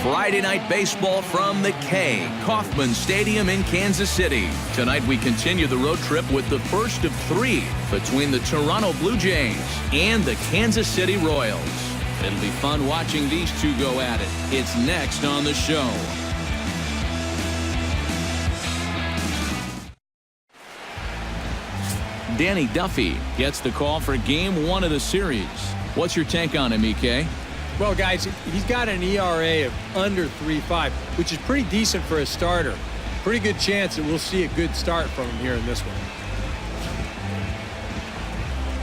Friday Night Baseball from the K, Kauffman Stadium in Kansas City. Tonight we continue the road trip with the first of 3 between the Toronto Blue Jays and the Kansas City Royals. It'll be fun watching these two go at it. It's next on the show. Danny Duffy gets the call for Game 1 of the series. What's your take on him, EK? Well, guys, he's got an ERA of under 3.5, which is pretty decent for a starter. Pretty good chance that we'll see a good start from him here in this one.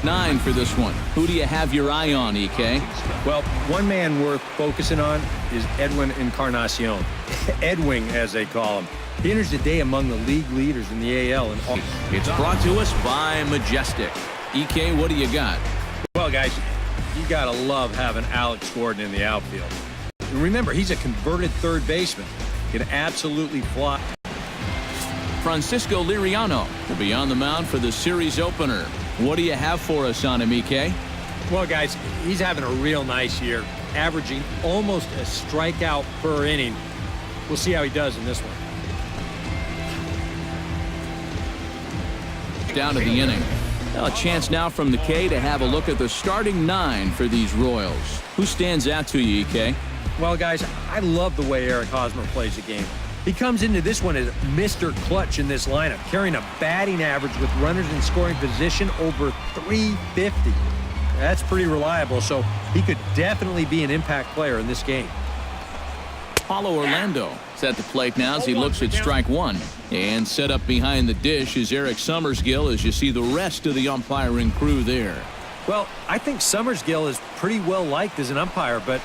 9 for this one. Who do you have your eye on, EK? Well, one man worth focusing on is Edwin Encarnacion. Edwin, as they call him. He enters the day among the league leaders in the AL. It's brought to us by Majestic. EK, what do you got? Well, guys, you got to love having Alex Gordon in the outfield. And remember, he's a converted third baseman. Can absolutely fly. Francisco Liriano will be on the mound for the series opener. What do you have for us on him, EK? Well, guys, he's having a real nice year, averaging almost a strikeout per inning. We'll see how he does in this one. Down to the inning. Well, a chance now from the K to have a look at the starting 9 for these Royals. Who stands out to you, EK? Well, guys, I love the way Eric Hosmer plays the game. He comes into this one as Mr. Clutch in this lineup, carrying a batting average with runners in scoring position over 350. That's pretty reliable, so he could definitely be an impact player in this game. Paulo Orlando is at the plate now as he looks at strike 1. And set up behind the dish is Eric Summersgill as you see the rest of the umpiring crew there. Well, I think Summersgill is pretty well liked as an umpire, but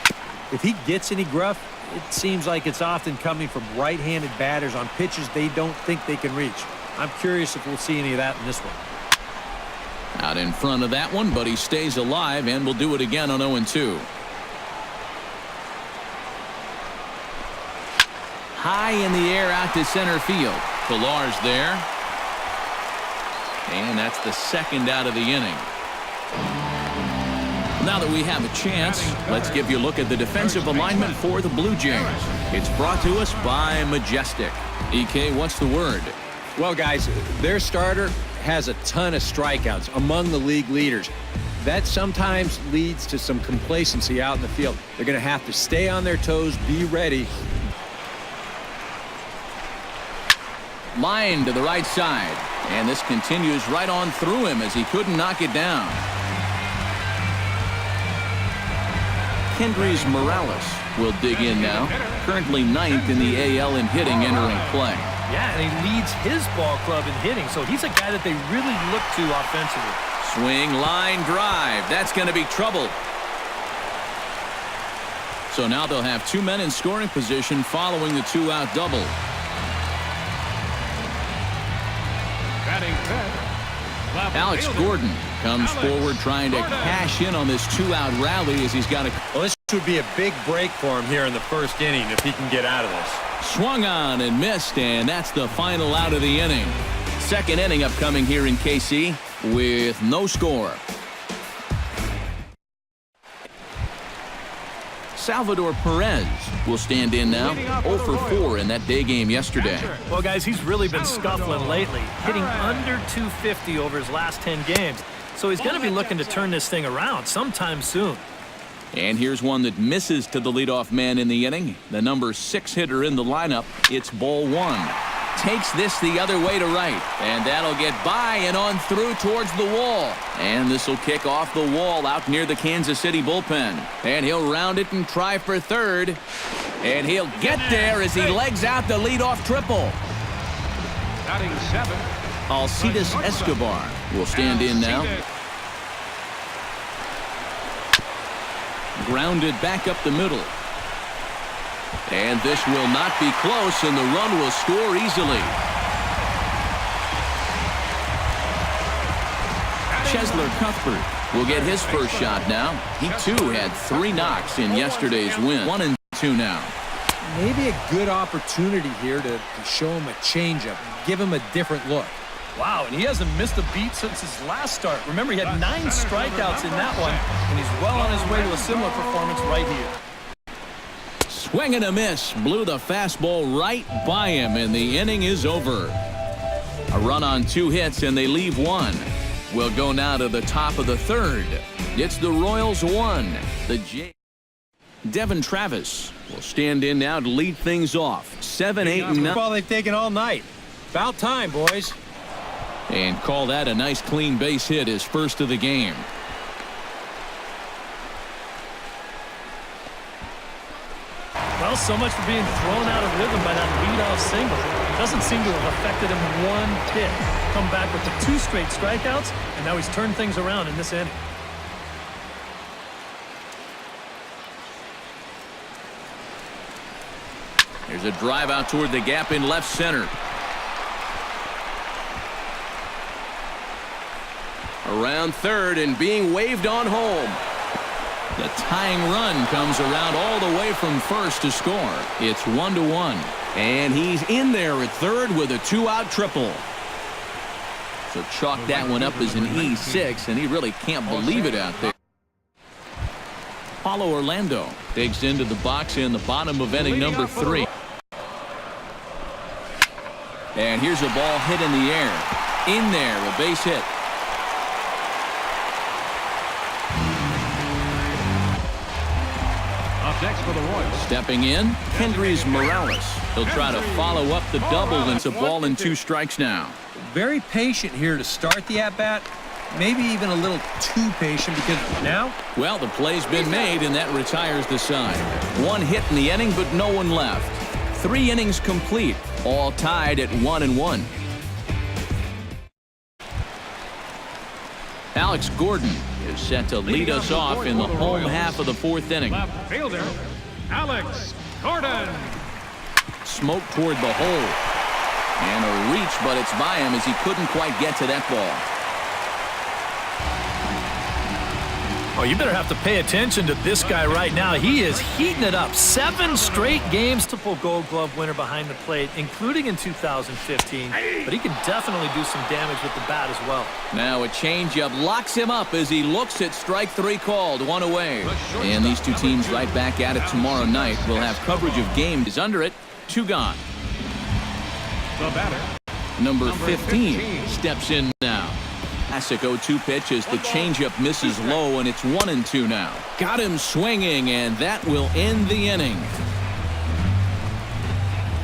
if he gets any gruff, it seems like it's often coming from right-handed batters on pitches they don't think they can reach. I'm curious if we'll see any of that in this one. Out in front of that one, but he stays alive and will do it again on 0-2. High in the air out to center field. Pilar's there. And that's the second out of the inning. Now that we have a chance, let's give you a look at the defensive alignment for the Blue Jays. It's brought to us by Majestic. EK, what's the word? Well, guys, their starter has a ton of strikeouts, among the league leaders. That sometimes leads to some complacency out in the field. They're going to have to stay on their toes, be ready. Line to the right side. And this continues right on through him as he couldn't knock it down. Kendrys Morales will dig in now. Currently 9th in the AL in hitting entering play. Yeah, and he leads his ball club in hitting, so he's a guy that they really look to offensively. Swing, line, drive. That's going to be trouble. So now they'll have 2 men in scoring position following the 2-out double. Alex Gordon comes forward trying to cash in on this 2-out rally as he's got a... Well, this would be a big break for him here in the first inning if he can get out of this. Swung on and missed, and that's the final out of the inning. Second inning upcoming here in KC with no score. Salvador Perez will stand in now. 0 for 4 in that day game yesterday. Well, guys, he's really been scuffling lately, hitting under 250 over his last 10 games. So he's going to be looking to turn this thing around sometime soon. And here's one that misses to the leadoff man in the inning. The number 6 hitter in the lineup. It's ball 1. Takes this the other way to right. And that'll get by and on through towards the wall. And this will kick off the wall out near the Kansas City bullpen. And he'll round it and try for third. And he'll get there as he legs out the leadoff triple. Batting 7. Alcides Escobar will stand in now. Grounded back up the middle. And this will not be close, and the run will score easily. Chesler Cuthbert will get his first shot now. He, too, had 3 knocks in yesterday's win. 1-2 now. Maybe a good opportunity here to show him a changeup, give him a different look. Wow, and he hasn't missed a beat since his last start. Remember, he had 9 strikeouts in that one, and he's well on his way to a similar performance right here. Swing and a miss. Blew the fastball right by him, and the inning is over. A run on 2 hits, and they leave 1. We'll go now to the top of the 3rd. It's the Royals 1. Devin Travis will stand in now to lead things off. 7, 8, and 9. Ball they've taken all night. About time, boys. And call that a nice clean base hit, his first of the game. Well, so much for being thrown out of rhythm by that leadoff single. Doesn't seem to have affected him one bit. Come back with the 2 straight strikeouts, and now he's turned things around in this inning. There's a drive out toward the gap in left center. Around third and being waved on home. The tying run comes around all the way from first to score. It's 1-1. And he's in there at third with a 2-out triple. So chalk that one up as an E6, and he really can't believe it out there. Paulo Orlando digs into the box in the bottom of inning number 3. And here's a ball hit in the air. In there, a base hit. Up next for the Royals. Stepping in, Hendrys Morales. He'll try to follow up the double. It's a ball and 2 strikes now. Very patient here to start the at-bat. Maybe even a little too patient because now. Well, the play's been made, and that retires the side. 1 hit in the inning, but no one left. 3 innings complete, all tied at 1-1. Alex Gordon is set to lead us off in the home half of the 4th inning. Left fielder, Alex Gordon. Smoke toward the hole. And a reach, but it's by him as he couldn't quite get to that ball. Oh, you better have to pay attention to this guy right now. He is heating it up. 7 straight games. Multiple Gold Glove winner behind the plate, including in 2015. But he can definitely do some damage with the bat as well. Now a changeup locks him up as he looks at strike 3 called. 1 away. And these 2 teams right back at it tomorrow night. We'll have coverage of games under it. 2 gone. The batter, Number 15 steps in now. Classic 0-2 pitch as the changeup misses low, and it's 1-2 now. Got him swinging, and that will end the inning.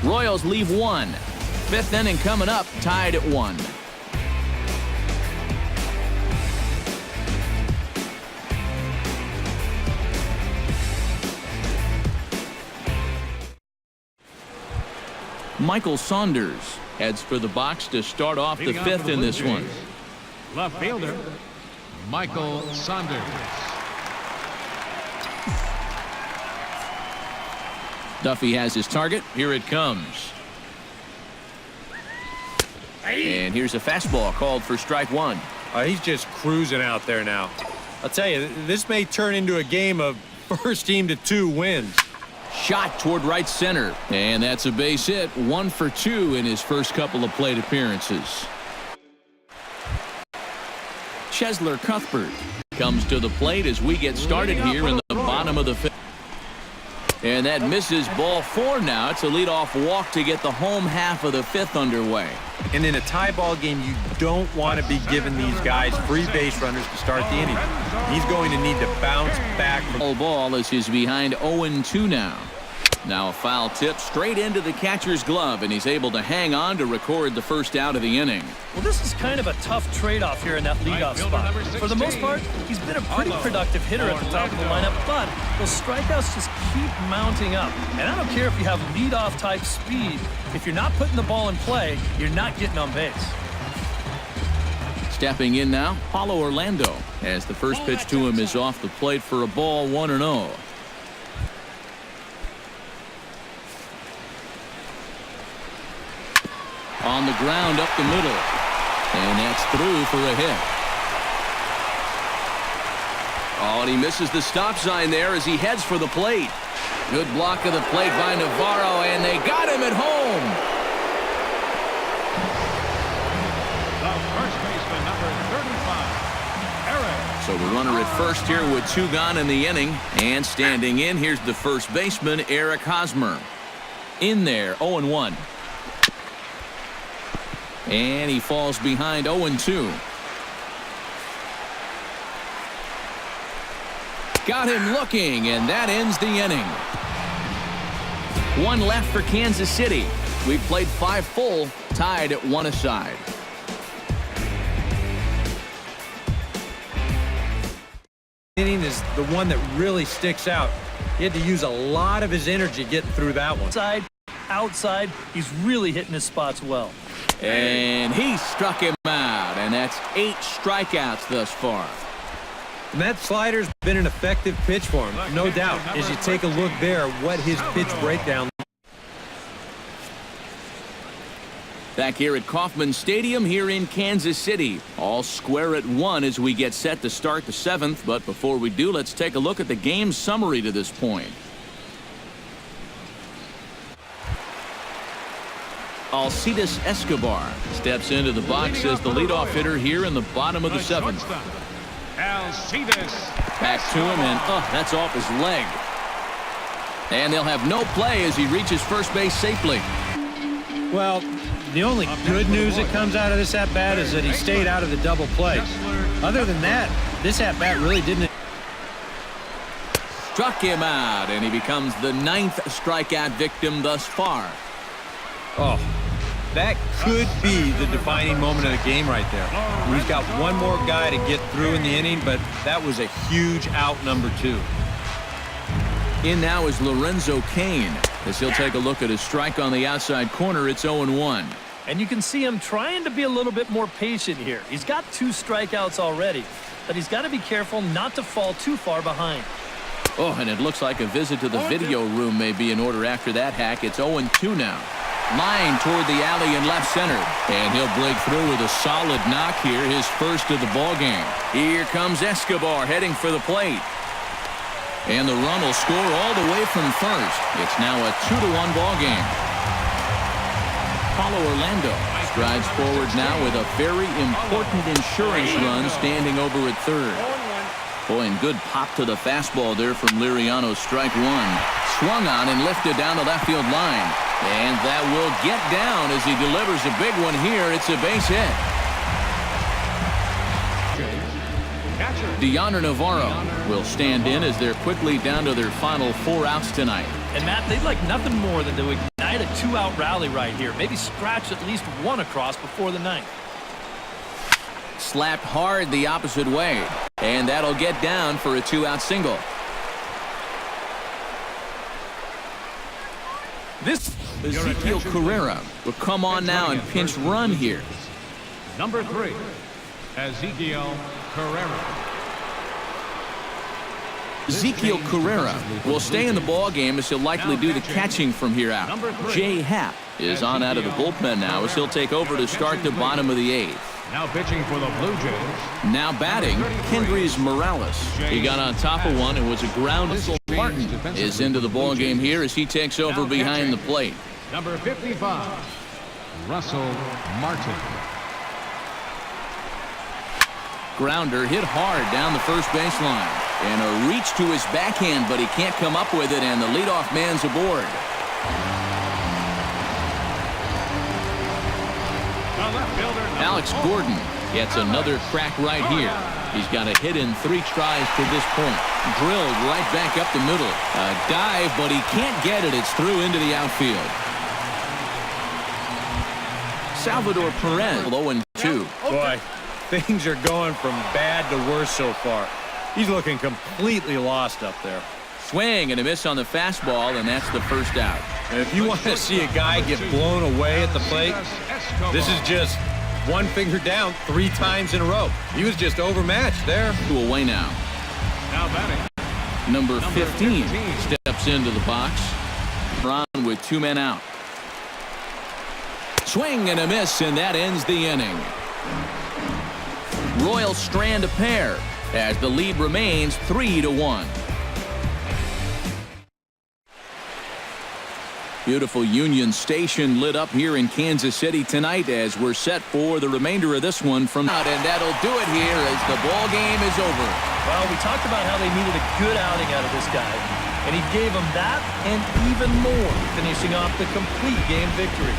Royals leave 1. 5th inning coming up, tied at 1. Michael Saunders heads for the box to start off the 5th in this one. left fielder, Michael Saunders. Duffy has his target. Here it comes. And here's a fastball called for strike 1. He's just cruising out there now. I'll tell you, this may turn into a game of first team to 2 wins. Shot toward right center. And that's a base hit. 1 for 2 in his first couple of plate appearances. Chesler Cuthbert comes to the plate as we get started here in the bottom of the 5th. And that misses ball 4 now. It's a leadoff walk to get the home half of the 5th underway. And in a tie ball game, you don't want to be giving these guys free base runners to start the inning. He's going to need to bounce back. Ball as he's behind 0-2 now. Now a foul tip straight into the catcher's glove, and he's able to hang on to record the first out of the inning. Well, this is kind of a tough trade-off here in that leadoff spot. For the most part, he's been a pretty productive hitter at the top of the lineup, but those strikeouts just keep mounting up. And I don't care if you have leadoff type speed. If you're not putting the ball in play, you're not getting on base. Stepping in now, Paulo Orlando, as the first pitch to him is off the plate for a ball, 1-0. On the ground up the middle. And that's through for a hit. Oh, and he misses the stop sign there as he heads for the plate. Good block of the plate by Navarro, and they got him at home. The first baseman, number 35, Eric So the runner at first here with 2 gone in the inning. And standing in, here's the first baseman, Eric Hosmer. In there, 0-1. And he falls behind 0-2. Got him looking, and that ends the inning. 1 left for Kansas City. We've played 5 full, tied at 1 aside. Inning is the one that really sticks out. He had to use a lot of his energy getting through that one. Outside, he's really hitting his spots well. And he struck him out, and that's 8 strikeouts thus far. And that slider's been an effective pitch for him, no doubt. As you take a look there, what his pitch breakdown. Back here at Kauffman Stadium here in Kansas City. All square at 1 as we get set to start the 7th. But before we do, let's take a look at the game summary to this point. Alcides Escobar steps into the box as the leadoff hitter here in the bottom of the 7th. Back to him, and that's off his leg. And they'll have no play as he reaches first base safely. Well, the only good news that comes out of this at-bat is that he stayed out of the double play. Other than that, this at-bat really didn't. Struck him out, and he becomes the 9th strikeout victim thus far. Oh, that could be the defining moment of the game right there. He's got one more guy to get through in the inning, but that was a huge out, number 2. In now is Lorenzo Cain as he'll take a look at his strike on the outside corner. It's 0-1. And you can see him trying to be a little bit more patient here. He's got 2 strikeouts already, but he's got to be careful not to fall too far behind. Oh, and it looks like a visit to the video room may be in order after that hack. It's 0-2 now. Line toward the alley in left center. And he'll break through with a solid knock here, his first of the ball game. Here comes Escobar heading for the plate. And the run will score all the way from first. It's now a 2-1 ball game. Paulo Orlando strides forward now with a very important insurance run standing over at third. Boy, and good pop to the fastball there from Liriano. Strike 1. Swung on and lifted down the left field line. And that will get down as he delivers a big one here. It's a base hit. Deoner Navarro will stand in as they're quickly down to their final 4 outs tonight. And Matt, they'd like nothing more than to ignite a 2-out rally right here. Maybe scratch at least 1 across before the 9th. Slapped hard the opposite way. And that'll get down for a 2-out single. This Ezekiel Carrera will come on now and pinch run here. Number 3, Ezekiel Carrera. Ezekiel Carrera will stay in the ball game as he'll likely do the catching from here out. Jay Happ is on out of the bullpen now as he'll take over to start the bottom of the 8th. Now pitching for the Blue Jays. Now batting, Kendrys Morales. He got on top of one and was a ground. Martin is into the ball game here as he takes over behind the plate. Number 55, Russell Martin. Grounder hit hard down the first baseline. And a reach to his backhand, but he can't come up with it, and the leadoff man's aboard. Alex Gordon gets another crack right here. He's got a hit in 3 tries to this point. Drilled right back up the middle. A dive, but he can't get it. It's through into the outfield. Salvador Perez, 0-2. Boy, things are going from bad to worse so far. He's looking completely lost up there. Swing and a miss on the fastball, and that's the first out. And if you want to see a guy get blown away at the plate, this is just one finger down 3 times in a row. He was just overmatched there. Away now. Now batting. Number 15 steps into the box. Ron with 2 men out. Swing and a miss, and that ends the inning. Royals strand a pair as the lead remains 3-1. Beautiful Union Station lit up here in Kansas City tonight as we're set for the remainder of this one from out, and that'll do it here as the ball game is over. Well, we talked about how they needed a good outing out of this guy, and he gave them that and even more, finishing off the complete game victory.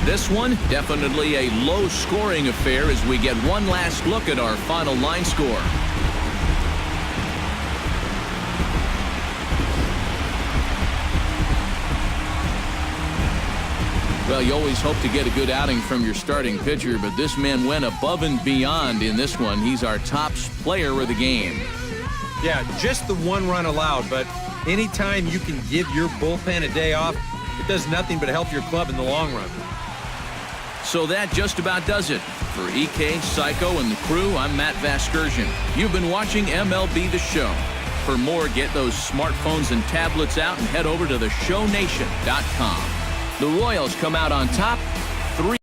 This one, definitely a low-scoring affair as we get one last look at our final line score. Well, you always hope to get a good outing from your starting pitcher, but this man went above and beyond in this one. He's our top player of the game. Yeah, just the one run allowed, but anytime you can give your bullpen a day off, it does nothing but help your club in the long run. So that just about does it. For EK, Psycho, and the crew, I'm Matt Vasgersian. You've been watching MLB The Show. For more, get those smartphones and tablets out and head over to theshownation.com. The Royals come out on top